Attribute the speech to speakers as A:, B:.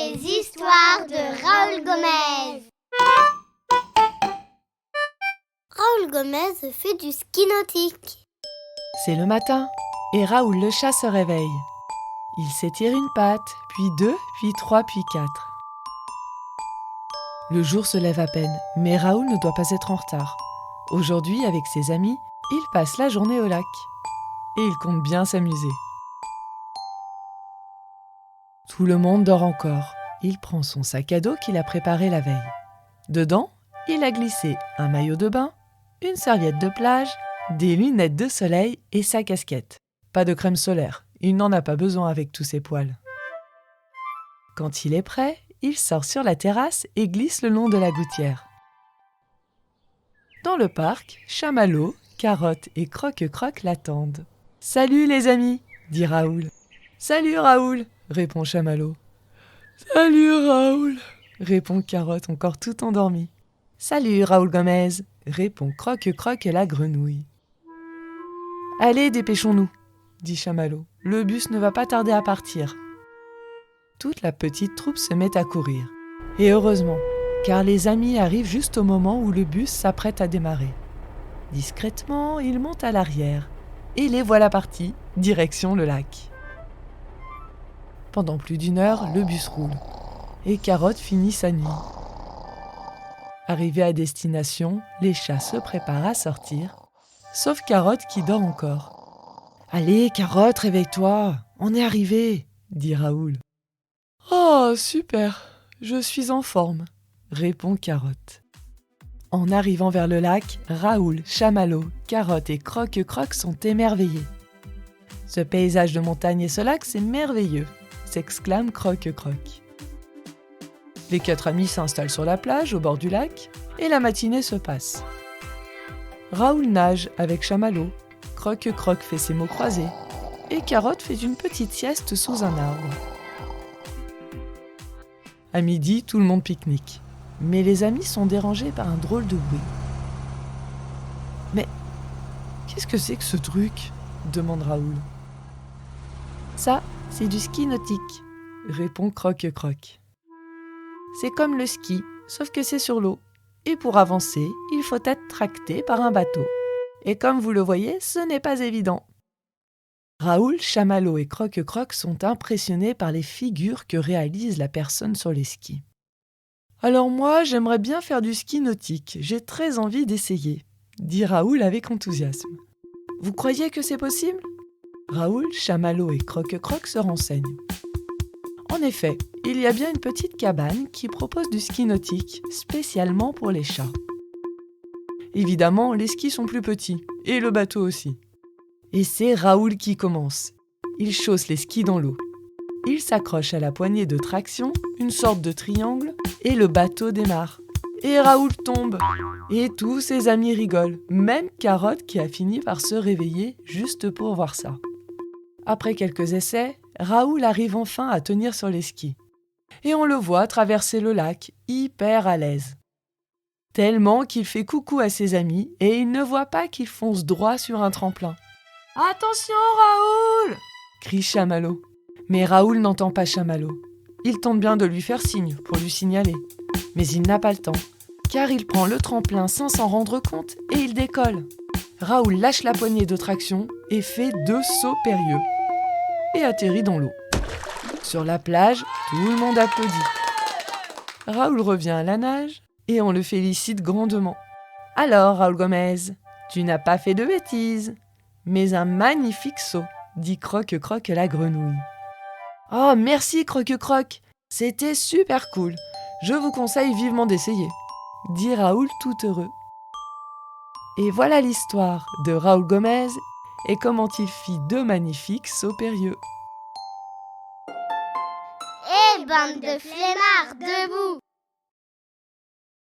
A: Les histoires de Raoul Gomez. Raoul Gomez fait du ski nautique.
B: C'est le matin et Raoul le chat se réveille. Il s'étire une patte, puis deux, puis trois, puis quatre. Le jour se lève à peine, mais Raoul ne doit pas être en retard. Aujourd'hui, avec ses amis, il passe la journée au lac. Et il compte bien s'amuser. Tout le monde dort encore. Il prend son sac à dos qu'il a préparé la veille. Dedans, il a glissé un maillot de bain, une serviette de plage, des lunettes de soleil et sa casquette. Pas de crème solaire, il n'en a pas besoin avec tous ses poils. Quand il est prêt, il sort sur la terrasse et glisse le long de la gouttière. Dans le parc, Chamallow, Carotte et Croque-Croque l'attendent. « Salut les amis !» dit Raoul. « Salut Raoul !» répond Chamallow. « Salut Raoul !» répond Carotte encore tout endormie. « Salut Raoul Gomez !» répond Croque-Croque la grenouille. « Allez, dépêchons-nous !» dit Chamallow. « Le bus ne va pas tarder à partir. » Toute la petite troupe se met à courir. Et heureusement, car les amis arrivent juste au moment où le bus s'apprête à démarrer. Discrètement, ils montent à l'arrière. Et les voilà partis, direction le lac. Pendant plus d'1 heure, le bus roule. Et Carotte finit sa nuit. Arrivés à destination, les chats se préparent à sortir, sauf Carotte qui dort encore. « Allez, Carotte, réveille-toi, on est arrivés !» dit Raoul. « Oh, super, je suis en forme !» répond Carotte. En arrivant vers le lac, Raoul, Chamallow, Carotte et Croque-Croque sont émerveillés. « Ce paysage de montagne et ce lac, c'est merveilleux !» s'exclame Croque-Croque. Les 4 amis s'installent sur la plage au bord du lac et la matinée se passe. Raoul nage avec Chamallow, Croque-Croque fait ses mots croisés et Carotte fait une petite sieste sous un arbre. À midi, tout le monde pique-nique. Mais les amis sont dérangés par un drôle de bruit. « Mais qu'est-ce que c'est que ce truc ?» demande Raoul. « Ça, c'est du ski nautique », répond Croque-Croque. « C'est comme le ski, sauf que c'est sur l'eau. Et pour avancer, il faut être tracté par un bateau. Et comme vous le voyez, ce n'est pas évident. » Raoul, Chamallow et Croque-Croque sont impressionnés par les figures que réalise la personne sur les skis. « Alors moi, j'aimerais bien faire du ski nautique, j'ai très envie d'essayer, » dit Raoul avec enthousiasme. « Vous croyez que c'est possible ?» Raoul, Chamallow et Croque-Croque se renseignent. En effet, il y a bien une petite cabane qui propose du ski nautique, spécialement pour les chats. Évidemment, les skis sont plus petits, et le bateau aussi. Et c'est Raoul qui commence. Il chausse les skis dans l'eau. Il s'accroche à la poignée de traction, une sorte de triangle, et le bateau démarre. Et Raoul tombe. Et tous ses amis rigolent, même Carotte qui a fini par se réveiller juste pour voir ça. Après quelques essais, Raoul arrive enfin à tenir sur les skis. Et on le voit traverser le lac, hyper à l'aise. Tellement qu'il fait coucou à ses amis et il ne voit pas qu'il fonce droit sur un tremplin. « Attention, Raoul !» crie Chamallow. Mais Raoul n'entend pas Chamallow. Il tente bien de lui faire signe pour lui signaler. Mais il n'a pas le temps, car il prend le tremplin sans s'en rendre compte et il décolle. Raoul lâche la poignée de traction et fait 2 sauts périlleux. Et atterrit dans l'eau. Sur la plage, tout le monde applaudit. Raoul revient à la nage et on le félicite grandement. « Alors, Raoul Gomez, tu n'as pas fait de bêtises, mais un magnifique saut !» dit Croque-Croque la grenouille. « Oh, merci Croque-Croque, c'était super cool. Je vous conseille vivement d'essayer, » dit Raoul tout heureux. Et voilà l'histoire de Raoul Gomez et comment il fit 2 magnifiques sauts périlleux.
A: Et bande de flemmards, debout!